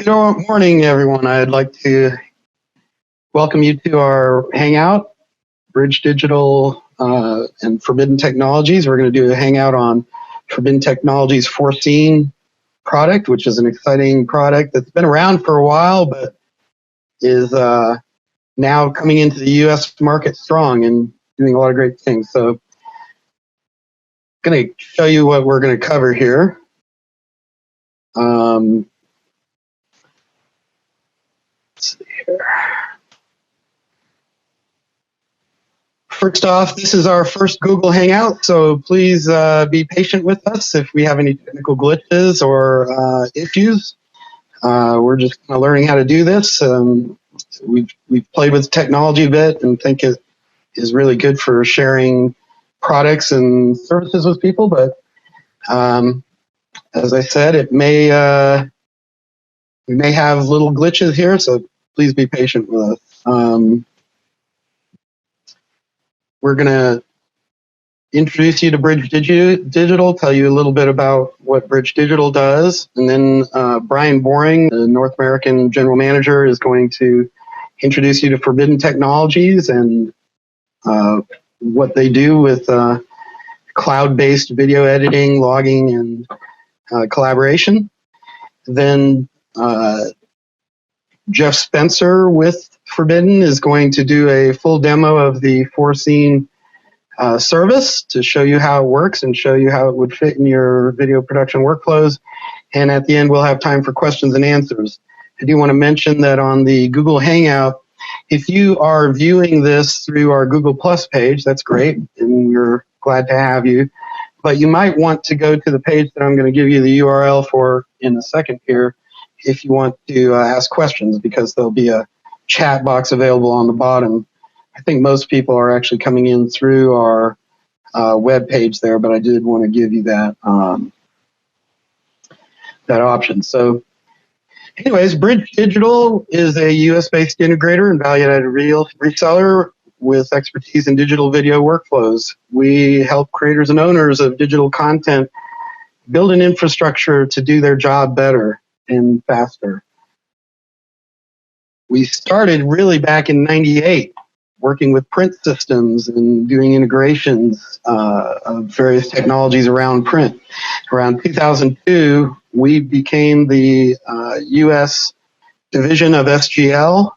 Good morning, everyone. I'd like to welcome you to our Hangout, Bridge Digital and Forbidden Technologies. We're going to do a Hangout on Forbidden Technologies Forscene product, which is an exciting product that's been around for a while, but is now coming into the U.S. market strong and doing a lot of great things. So I'm going to show you what we're going to cover here. Let's see here. First off, this is our first Google Hangout, so please be patient with us if we have any technical glitches or issues. We're just kind of learning how to do this. We've played with technology a bit and think it is really good for sharing products and services with people, but as I said, we may have little glitches here, so please be patient with us. We're going to introduce you to Bridge Digital, tell you a little bit about what Bridge Digital does, and then Brian Boring, the North American General Manager, is going to introduce you to Forbidden Technologies and what they do with cloud-based video editing, logging, and collaboration. Then Jeff Spencer with Forbidden is going to do a full demo of the Forscene service to show you how it works and show you how it would fit in your video production workflows. And at the end, we'll have time for questions and answers. I do want to mention that on the Google Hangout, if you are viewing this through our Google Plus page, that's great, and we're glad to have you. But you might want to go to the page that I'm going to give you the URL for in a second here if you want to ask questions, because there'll be a chat box available on the bottom. I think most people are actually coming in through our web page there, but I did want to give you that that option. So anyways, Bridge Digital is a US-based integrator and value-added reseller with expertise in digital video workflows. We help creators and owners of digital content build an infrastructure to do their job better and faster. We started really back in '98 working with print systems and doing integrations of various technologies around print. Around 2002, we became the US division of SGL,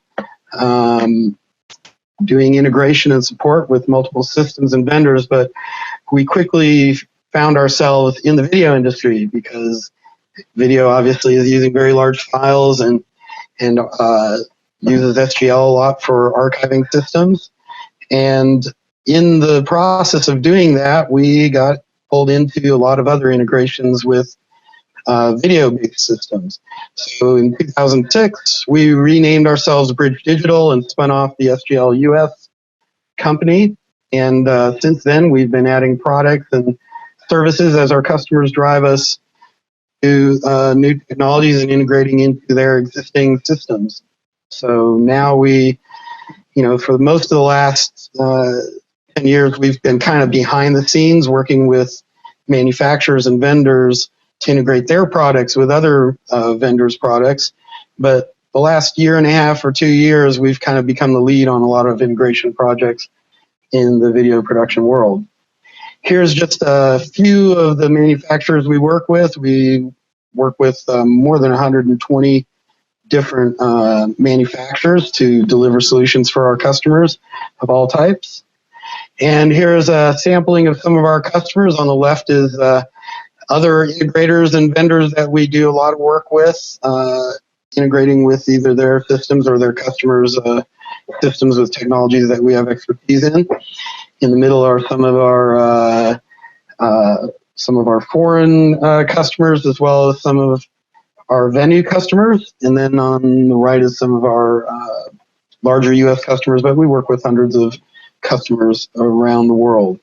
doing integration and support with multiple systems and vendors, but we quickly found ourselves in the video industry because video obviously is using very large files and uses SGL a lot for archiving systems. And in the process of doing that, we got pulled into a lot of other integrations with video-based systems. So in 2006, we renamed ourselves Bridge Digital and spun off the SGL US company. And since then, we've been adding products and services as our customers drive us to new technologies and integrating into their existing systems. So now we, for most of the last 10 years, we've been kind of behind the scenes working with manufacturers and vendors to integrate their products with other vendors' products. But the last year and a half or 2 years, we've kind of become the lead on a lot of integration projects in the video production world. Here's just a few of the manufacturers we work with. We work with more than 120 different manufacturers to deliver solutions for our customers of all types. And here's a sampling of some of our customers. On the left is other integrators and vendors that we do a lot of work with, integrating with either their systems or their customers' systems with technologies that we have expertise in. In the middle are some of our foreign customers, as well as some of our venue customers. And then on the right is some of our larger U.S. customers, but we work with hundreds of customers around the world.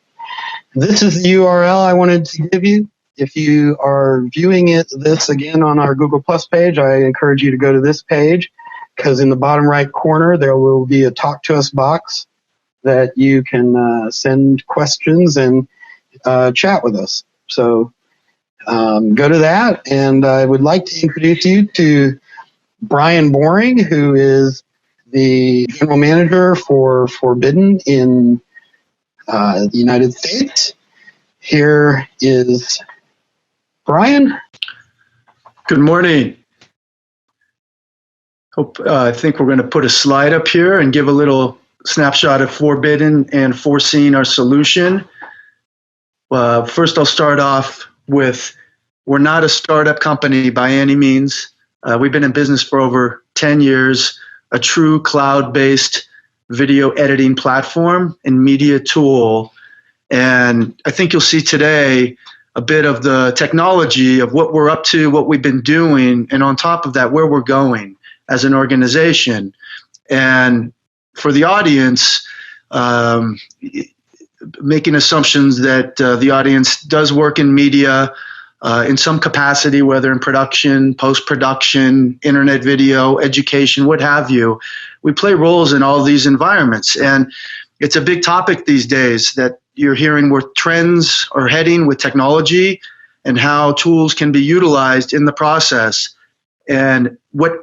This is the URL I wanted to give you. If you are viewing this again on our Google Plus page, I encourage you to go to this page, because in the bottom right corner there will be a Talk to Us box that you can send questions and chat with us. So go to that, and I would like to introduce you to Brian Boring, who is the general manager for Forbidden in the United States. Here is Brian. Good morning. I think we're going to put a slide up here and give a little snapshot of Forbidden and Forscene, our solution. First, I'll start off with, we're not a startup company by any means. We've been in business for over 10 years, a true cloud-based video editing platform and media tool. And I think you'll see today a bit of the technology of what we're up to, what we've been doing, and on top of that, where we're going as an organization. And for the audience, making assumptions that the audience does work in media in some capacity, whether in production, post-production, internet video, education, what have you. We play roles in all these environments. And it's a big topic these days that you're hearing where trends are heading with technology and how tools can be utilized in the process. And what's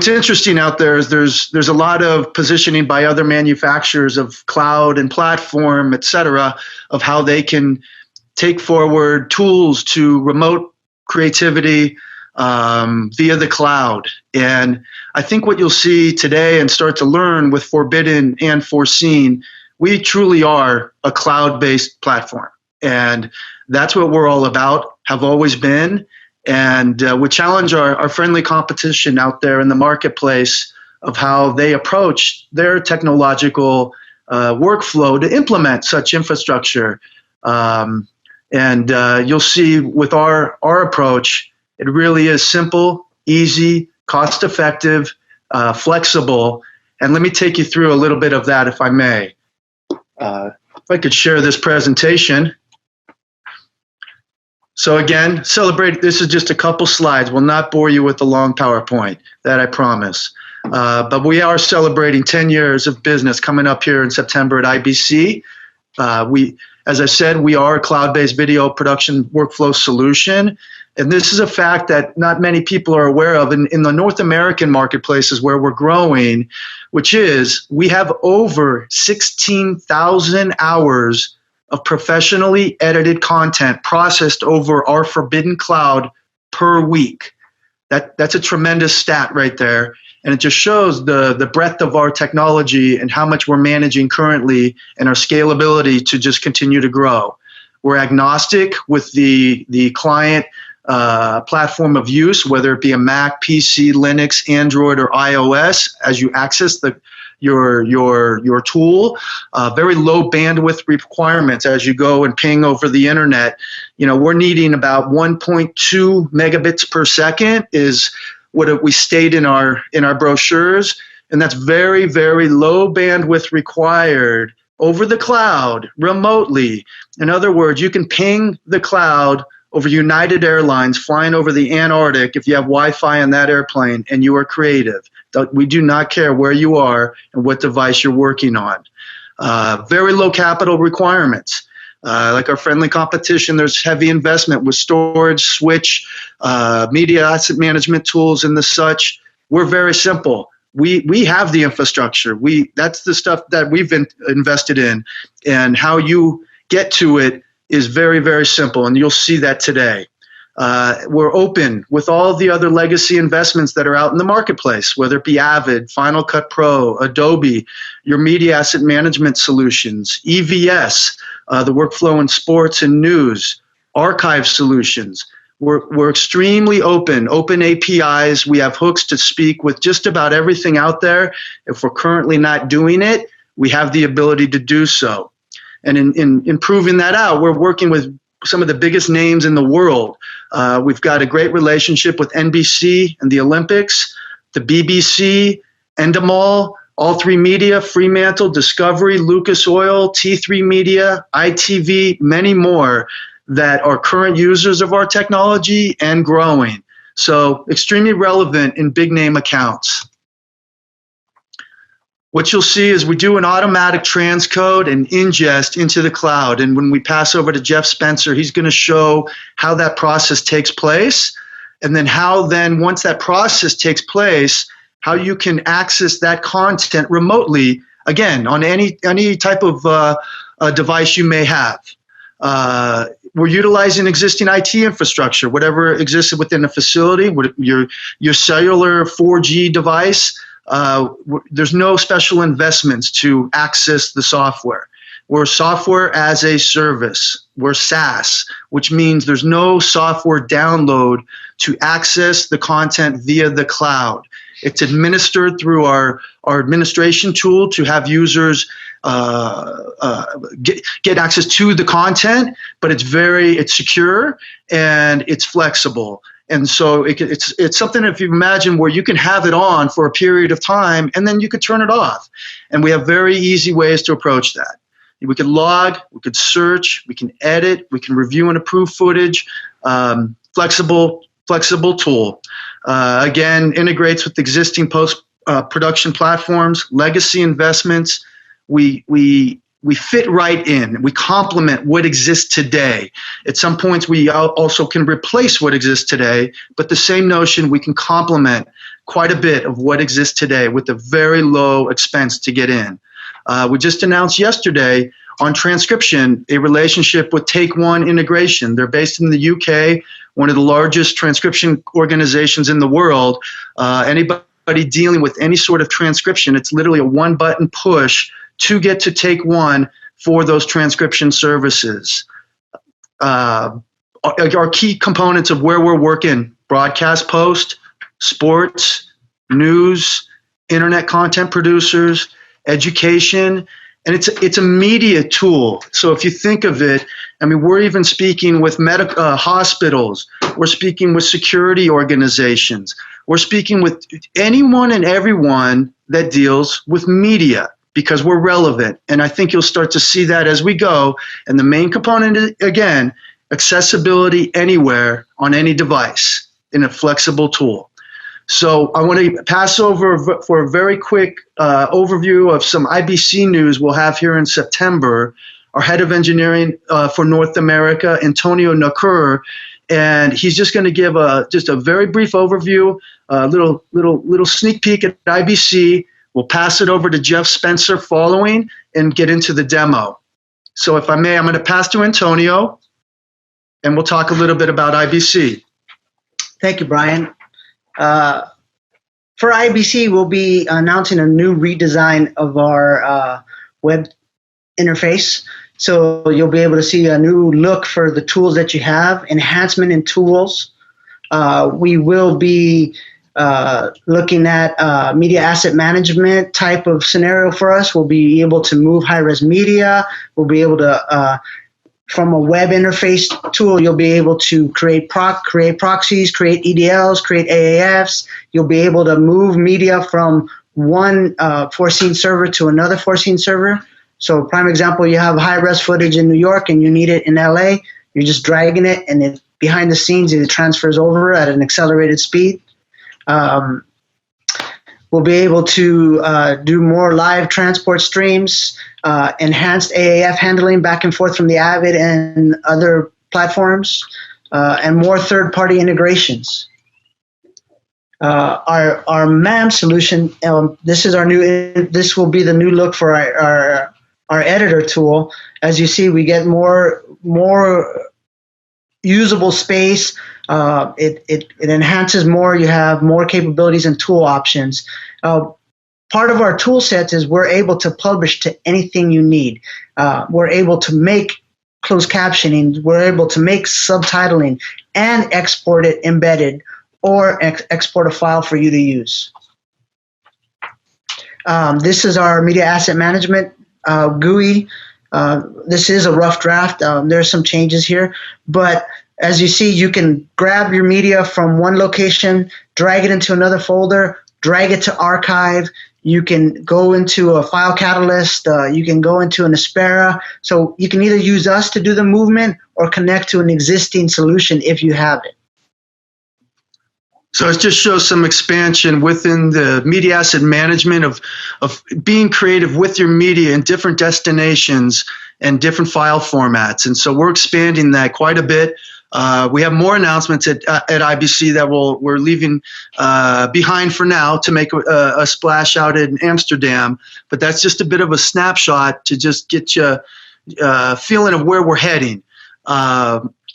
interesting out there is there's a lot of positioning by other manufacturers of cloud and platform, et cetera, of how they can take forward tools to remote creativity via the cloud. And I think what you'll see today and start to learn with Forbidden and Forscene, we truly are a cloud-based platform. And that's what we're all about, have always been. And we challenge our friendly competition out there in the marketplace of how they approach their technological workflow to implement such infrastructure. And you'll see with our approach, it really is simple, easy, cost-effective, flexible. And let me take you through a little bit of that, if I may. If I could share this presentation. So again, celebrate. This is just a couple slides. We'll not bore you with the long PowerPoint, that I promise. But we are celebrating 10 years of business coming up here in September at IBC. As I said, we are a cloud-based video production workflow solution. And this is a fact that not many people are aware of in the North American marketplaces where we're growing, which is we have over 16,000 hours of professionally edited content processed over our Forbidden Cloud per week. That's a tremendous stat right there. And it just shows the breadth of our technology and how much we're managing currently and our scalability to just continue to grow. We're agnostic with the client platform of use, whether it be a Mac, PC, Linux, Android, or iOS, as you access your tool. Very low bandwidth requirements as you go and ping over the internet. You know, we're needing about 1.2 megabits per second is what we state in our brochures, and that's very, very low bandwidth required over the cloud remotely. In other words, you can ping the cloud over United Airlines flying over the Antarctic if you have Wi-Fi on that airplane and you are creative. We do not care where you are and what device you're working on. Very low capital requirements. Like our friendly competition, there's heavy investment with storage, switch, media asset management tools, and the such. We're very simple. We have the infrastructure. That's the stuff that we've invested in, and how you get to it is very, very simple, and you'll see that today. We're open with all the other legacy investments that are out in the marketplace, whether it be Avid, Final Cut Pro, Adobe, your media asset management solutions, EVS, the workflow in sports and news, archive solutions. We're extremely open APIs. We have hooks to speak with just about everything out there. If we're currently not doing it, we have the ability to do so. And in proving that out, we're working with some of the biggest names in the world. We've got a great relationship with NBC and the Olympics, the BBC, Endemol, All3 Media, Fremantle, Discovery, Lucas Oil, T3 Media, ITV, many more that are current users of our technology and growing. So extremely relevant in big name accounts. What you'll see is we do an automatic transcode and ingest into the cloud. And when we pass over to Jeff Spencer, he's going to show how that process takes place. and then how then once that process takes place, how you can access that content remotely, again, on any type of device you may have. We're utilizing existing IT infrastructure, whatever exists within a facility, your cellular 4G device. There's no special investments to access the software. We're software as a service. We're SaaS, which means there's no software download to access the content via the cloud. It's administered through our administration tool to have users get access to the content, but it's secure and it's flexible. And so it's something, if you imagine, where you can have it on for a period of time and then you could turn it off. And we have very easy ways to approach that. We could log, we could search, we can edit, we can review and approve footage. Flexible tool. Again, integrates with existing post-production platforms, legacy investments. We fit right in. We complement what exists today. At some points, we also can replace what exists today, but the same notion, we can complement quite a bit of what exists today with a very low expense to get in. We just announced yesterday on transcription a relationship with Take One Integration. They're based in the UK, one of the largest transcription organizations in the world. Anybody dealing with any sort of transcription, it's literally a one-button push to get to Take One for those transcription services. Our key components of where we're working: broadcast post, sports, news, internet content producers, education, and it's a media tool. So if you think of it, I mean, we're even speaking with hospitals, we're speaking with security organizations, we're speaking with anyone and everyone that deals with media, because we're relevant. And I think you'll start to see that as we go. And the main component is, again, accessibility anywhere on any device in a flexible tool. So I want to pass over for a very quick overview of some IBC news we'll have here in September. Our head of engineering for North America, Antonio Nakur, and he's just going to give just a very brief overview, a little sneak peek at IBC. We'll pass it over to Jeff Spencer following and get into the demo. So if I may, I'm going to pass to Antonio, and we'll talk a little bit about IBC. Thank you, Brian. For IBC, we'll be announcing a new redesign of our web interface. So you'll be able to see a new look for the tools that you have, enhancement in tools. We will be looking at media asset management type of scenario for us. We'll be able to move high-res media. We'll be able to, from a web interface tool, you'll be able to create proxies, create EDLs, create AAFs. You'll be able to move media from one Forscene server to another Forscene server. So prime example, you have high-res footage in New York and you need it in LA. You're just dragging it, and behind the scenes, it transfers over at an accelerated speed. We'll be able to do more live transport streams, enhanced AAF handling back and forth from the Avid and other platforms, and more third-party integrations. Our MAM solution, this will be the new look for our editor tool. As you see, we get more usable space. It enhances more. You have more capabilities and tool options. Part of our tool set is we're able to publish to anything you need. We're able to make closed captioning. We're able to make subtitling and export it embedded, or export a file for you to use. This is our media asset management GUI. This is a rough draft. There's some changes here, but as you see, you can grab your media from one location, drag it into another folder, drag it to archive. You can go into a file catalyst. You can go into an Aspera. So you can either use us to do the movement or connect to an existing solution if you have it. So it just shows some expansion within the media asset management of being creative with your media in different destinations and different file formats. And so we're expanding that quite a bit. We have more announcements at IBC that we're leaving behind for now to make a splash out in Amsterdam. But that's just a bit of a snapshot to just get you a feeling of where we're heading.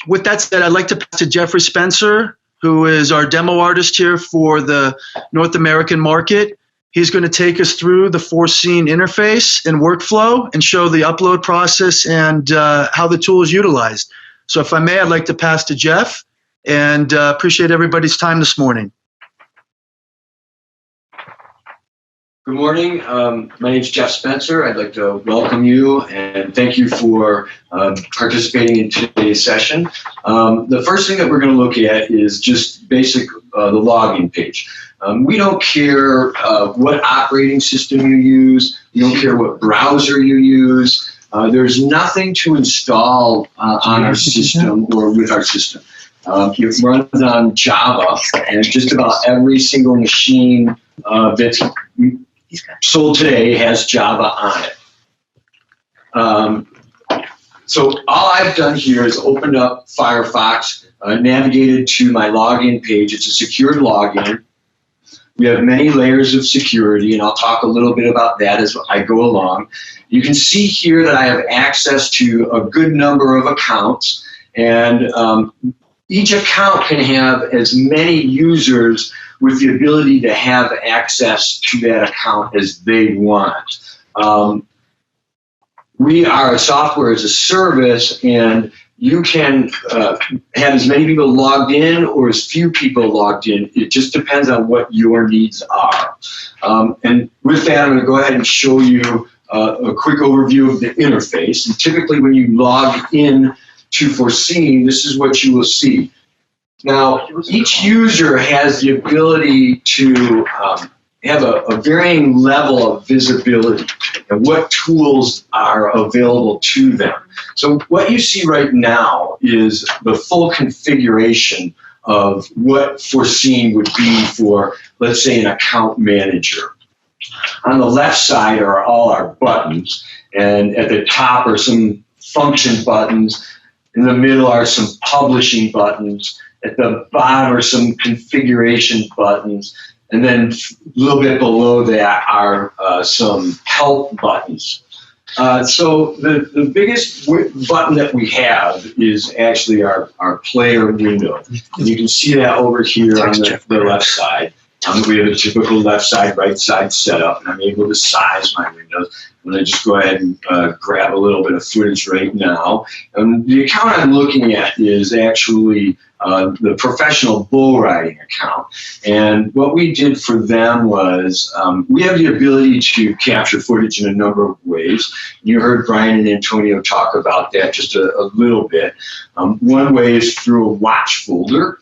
With that said, I'd like to pass to Jeffrey Spencer, who is our demo artist here for the North American market. He's going to take us through the Forscene interface and workflow and show the upload process and how the tool is utilized. So if I may, I'd like to pass to Jeff, and appreciate everybody's time this morning. Good morning. My name is Jeff Spencer. I'd like to welcome you and thank you for participating in today's session. The first thing that we're going to look at is just basic the login page. We don't care what operating system you use. We don't care what browser you use. There's nothing to install on our system or with our system. It runs on Java, and just about every single machine that's sold today has Java on it. So all I've done here is opened up Firefox, navigated to my login page. It's a secured login. We have many layers of security, and I'll talk a little bit about that as I go along. You can see here that I have access to a good number of accounts, and each account can have as many users with the ability to have access to that account as they want. We are a software as a service, and you can have as many people logged in or as few people logged in. It just depends on what your needs are. And with that, I'm going to go ahead and show you a quick overview of the interface. And typically when you log in to Forscene, this is what you will see. Now, each user has the ability to have a varying level of visibility and what tools are available to them. So what you see right now is the full configuration of what Forscene would be for, let's say, an account manager. On the left side are all our buttons, and at the top are some function buttons. In the middle are some publishing buttons. At the bottom are some configuration buttons. And then a little bit below that are some help buttons. So the biggest button that we have is actually our player window. And you can see that over here on the left side. We have a typical left side, right side setup, and I'm able to size my windows. I'm going to just go ahead and grab a little bit of footage right now. The account I'm looking at is actually the professional bull riding account. And what we did for them was we have the ability to capture footage in a number of ways. You heard Brian and Antonio talk about that just a little bit. One way is through a watch folder.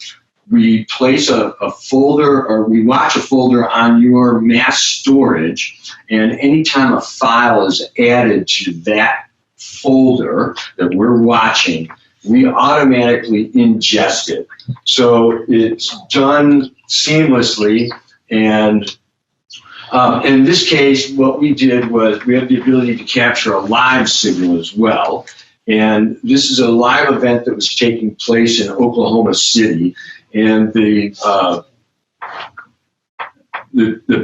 We place a folder, or we watch a folder on your mass storage, and anytime a file is added to that folder that we're watching, we automatically ingest it. So it's done seamlessly, and in this case, what we did was we have the ability to capture a live signal as well. And this is a live event that was taking place in Oklahoma City. And the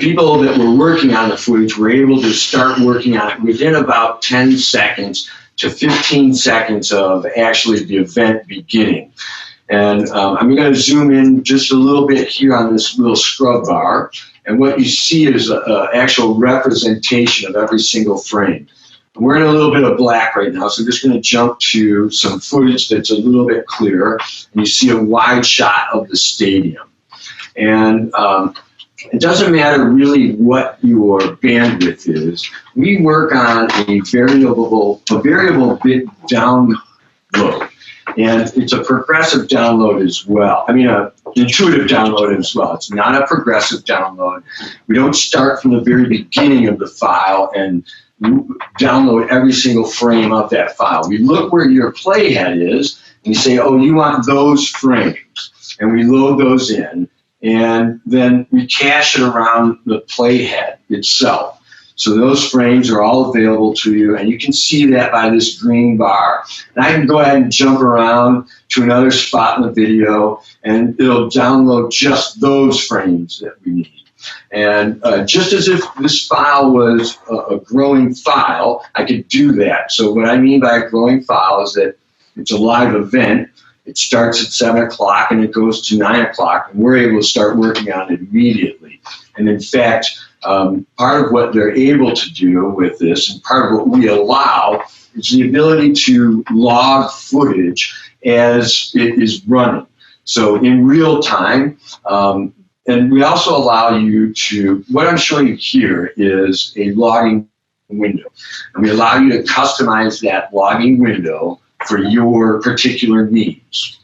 people that were working on the footage were able to start working on it within about 10 seconds to 15 seconds of actually the event beginning. And I'm going to zoom in just a little bit here on this little scrub bar. And what you see is an actual representation of every single frame. We're in a little bit of black right now, so I'm just going to jump to some footage that's a little bit clearer. And you see a wide shot of the stadium. And it doesn't matter really what your bandwidth is. We work on a variable bit download. And it's a progressive download as well. I mean, an intuitive download as well. It's not a progressive download. We don't start from the very beginning of the file and download every single frame of that file. We look where your playhead is, and you say, oh, you want those frames. And we load those in, and then we cache it around the playhead itself. So those frames are all available to you, and you can see that by this green bar. And I can go ahead and jump around to another spot in the video, and it'll download just those frames that we need. And just as if this file was a growing file, I could do that. So what I mean by a growing file is that it's a live event. It starts at 7 o'clock and it goes to 9 o'clock, and we're able to start working on it immediately. And in fact, part of what they're able to do with this, and part of what we allow, is the ability to log footage as it is running. So in real time, and we also allow you to, what I'm showing you here is a logging window. And we allow you to customize that logging window for your particular needs.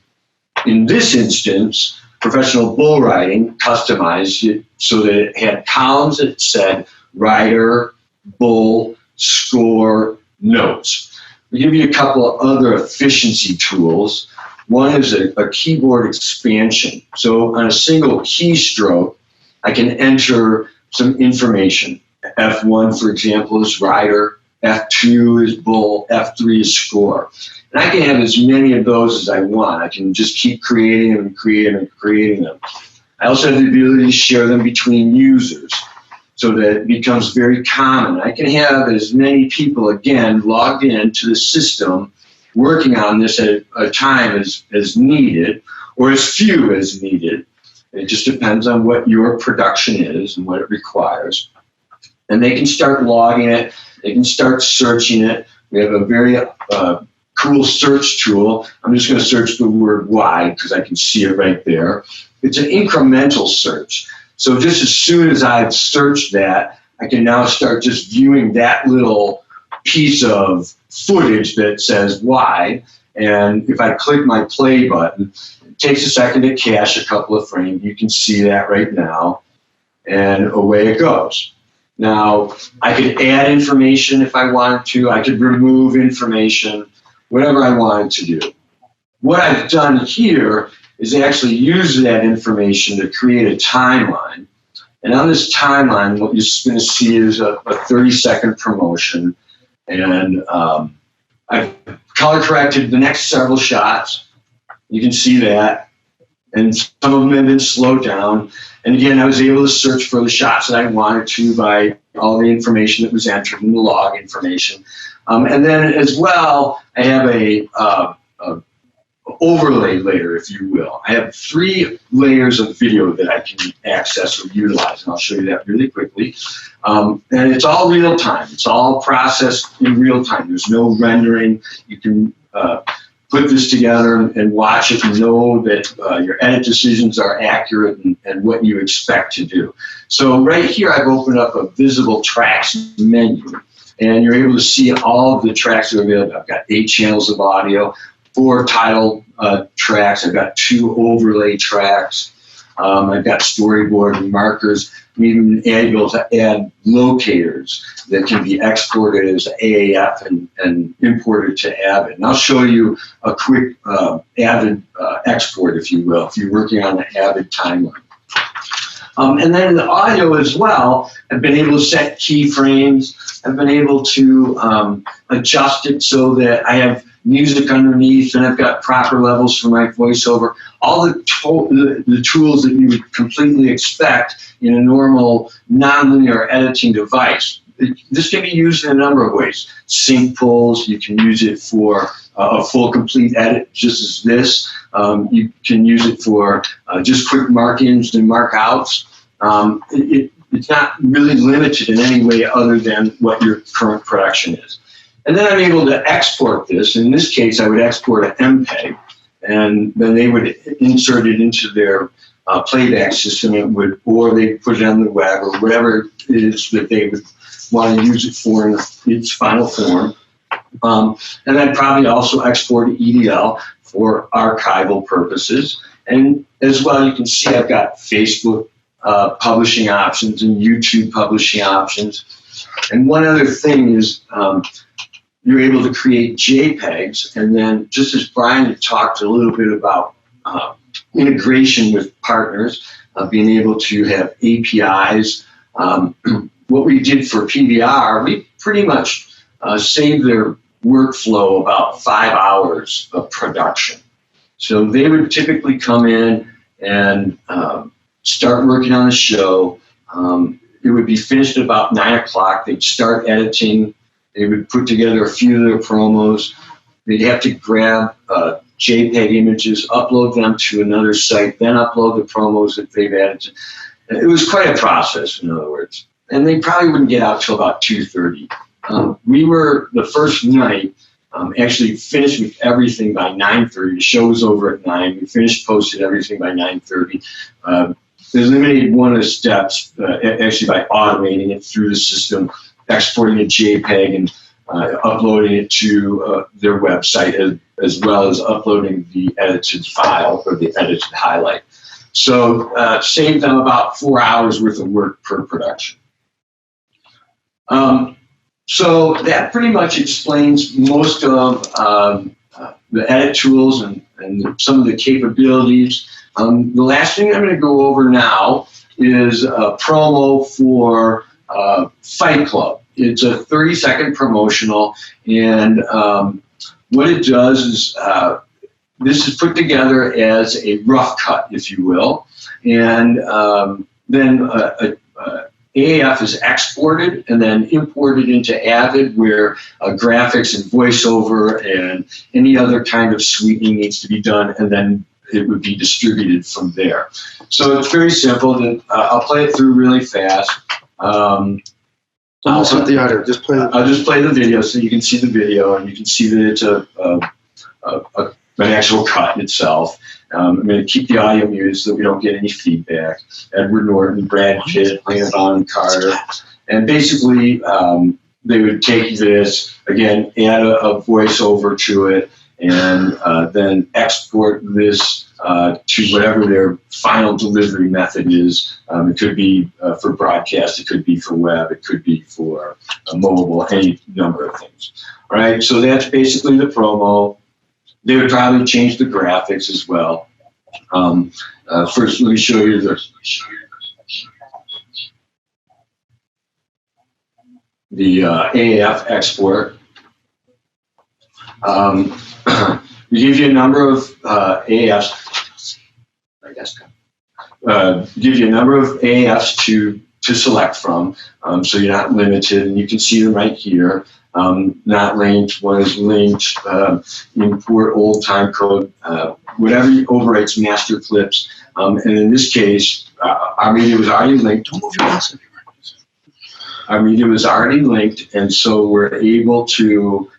In this instance, Professional Bull Riding customized it so that it had columns that said rider, bull, score, notes. We give you a couple of other efficiency tools. One is a keyboard expansion. So on a single keystroke, I can enter some information. F1, for example, is rider. F2 is bull. F3 is score. And I can have as many of those as I want. I can just keep creating them and creating them and creating them. I also have the ability to share them between users so that it becomes very common. I can have as many people, again, logged into the system working on this at a time as needed, or as few as needed. It just depends on what your production is and what it requires. And they can start logging it. They can start searching it. We have a very cool search tool. I'm just going to search the word wide because I can see it right there. It's an incremental search. So just as soon as I've searched that, I can now start just viewing that little piece of footage that says wide. And if I click my play button, it takes a second to cache a couple of frames. You can see that right now. And away it goes. Now, I could add information if I wanted to. I could remove information, whatever I wanted to do. What I've done here is actually use that information to create a timeline. And on this timeline, what you're going to see is a 30-second promotion. And I've color corrected the next several shots. You can see that. And some of them have been slowed down. And again, I was able to search for the shots that I wanted to by all the information that was entered in the log information. And then as well, I have a overlay layer, if you will. I have 3 layers of video that I can access or utilize, and I'll show you that really quickly. And it's all real time. It's all processed in real time. There's no rendering. You can put this together and watch it and know that your edit decisions are accurate and what you expect to do. So right here, I've opened up a visible tracks menu, and you're able to see all of the tracks that are available. I've got 8 channels of audio, 4 title tracks. I've got 2 overlay tracks. I've got storyboard and markers. I'm even able to add locators that can be exported as AAF and imported to Avid. And I'll show you a quick Avid export, if you will, if you're working on the Avid timeline. And then the audio as well, I've been able to set keyframes. I've been able to adjust it so that I have music underneath, and I've got proper levels for my voiceover. All the tools that you would completely expect in a normal nonlinear editing device. This can be used in a number of ways. Sync pulls, you can use it for a full complete edit, just as this. You can use it for just quick mark-ins and mark-outs. It's not really limited in any way other than what your current production is. And then I'm able to export this. In this case, I would export an MPEG, and then they would insert it into their playback system, or they put it on the web, or whatever it is that they would want to use it for in its final form. And I'd probably also export to EDL for archival purposes. And as well, you can see I've got Facebook publishing options and YouTube publishing options. And one other thing is you're able to create JPEGs, and then just as Brian had talked a little bit about integration with partners, being able to have APIs what we did for PVR, we pretty much saved their workflow about 5 hours of production. So they would typically come in and start working on the show. It would be finished at about 9 o'clock. They'd start editing. They would put together a few of their promos. They'd have to grab JPEG images, upload them to another site, then upload the promos that they've added. It was quite a process, in other words. And they probably wouldn't get out till about 2:30. We were, the first night, actually finished with everything by 9:30. The show was over at 9. We finished, posted everything by 9:30. Eliminated one of the steps, actually by automating it through the system, exporting a JPEG and uploading it to their website, as well as uploading the edited file or the edited highlight. So saved them about 4 hours worth of work per production. So that pretty much explains most of the edit tools and some of the capabilities. The last thing I'm going to go over now is a promo for Fight Club. It's a 30-second promotional, and what it does is this is put together as a rough cut, if you will, and then AAF is exported and then imported into Avid, where graphics and voiceover and any other kind of sweetening needs to be done, and then it would be distributed from there. So it's very simple. I'll play it through really fast. Almost with the audio. Just play. I'll just play the video so you can see the video, and you can see that it's an actual cut itself. I'm going to keep the audio muted so that we don't get any feedback. Edward Norton, Brad Pitt, Helena Bonham Carter. And basically, they would take this, again, add a voiceover to it, and then export this to whatever their final delivery method is. It could be for broadcast, it could be for web, it could be for mobile, any number of things. All right, so that's basically the promo. They would probably change the graphics as well. First, let me show you the AAF export. We give you a number of AAFs. I guess. Give you a number of AAFs to select from, so you're not limited, and you can see them right here. Not linked, one is linked, import old time code, whatever overwrites master clips. And in this case, our media was already linked. Don't move your mouse. Our media was already linked, and so we're able to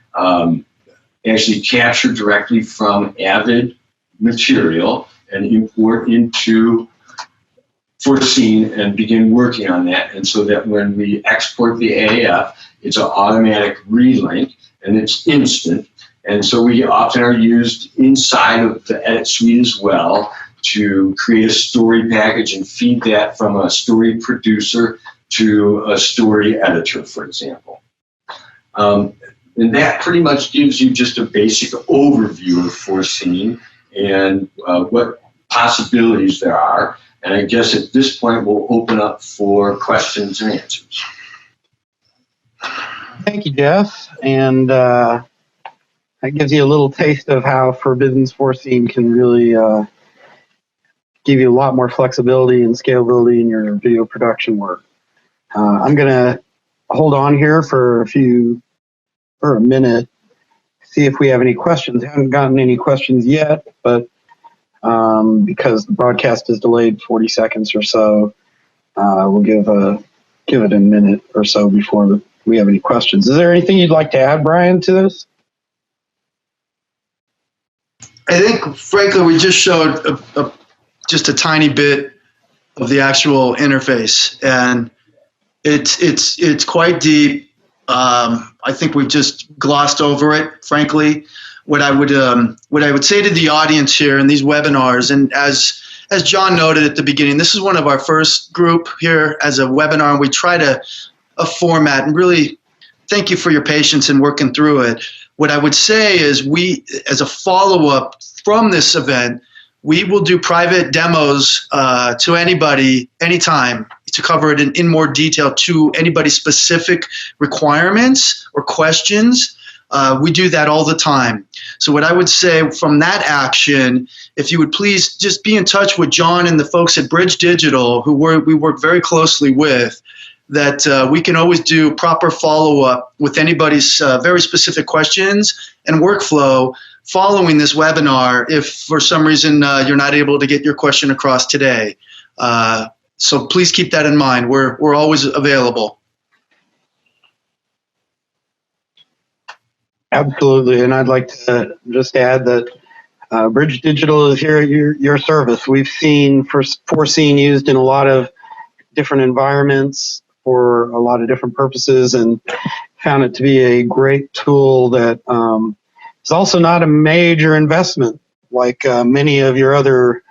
actually capture directly from Avid material and import into Forscene and begin working on that. And so that when we export the AAF, it's an automatic relink and it's instant. And so we often are used inside of the edit suite as well to create a story package and feed that from a story producer to a story editor, for example. And that pretty much gives you just a basic overview of Forscene and what possibilities there are. And I guess at this point, we'll open up for questions and answers. Thank you, Jeff. And that gives you a little taste of how Forbidden's Forscene can really give you a lot more flexibility and scalability in your video production work. I'm going to hold on here for a minute, see if we have any questions. I haven't gotten any questions yet, but because the broadcast is delayed 40 seconds or so, we'll give it a minute or so before we have any questions. Is there anything you'd like to add, Brian, to this? I think, frankly, we just showed just a tiny bit of the actual interface, and it's quite deep. I think we've just glossed over it, frankly. What I would say to the audience here in these webinars, and as John noted at the beginning, this is one of our first group here as a webinar, and we try to a format, and really thank you for your patience in working through it. What I would say is we, as a follow-up from this event, we will do private demos to anybody, anytime. to cover it in more detail to anybody's specific requirements or questions. We do that all the time. So what I would say from that action, if you would please just be in touch with John and the folks at Bridge Digital, who we work very closely with, that we can always do proper follow-up with anybody's very specific questions and workflow following this webinar if for some reason you're not able to get your question across today. So please keep that in mind. We're always available. Absolutely, and I'd like to just add that Bridge Digital is here at your service. We've seen Forscene used in a lot of different environments for a lot of different purposes, and found it to be a great tool that is also not a major investment like many of your other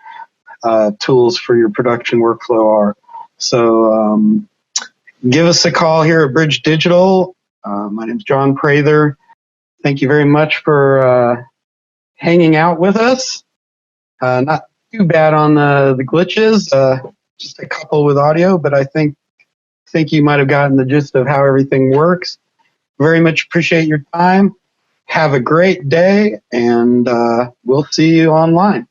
tools for your production workflow are. So give us a call here at Bridge Digital. My name is John Prather. Thank you very much for hanging out with us. Not too bad on the glitches, just a couple with audio, but I think you might have gotten the gist of how everything works. Very much appreciate your time. Have a great day, and we'll see you online.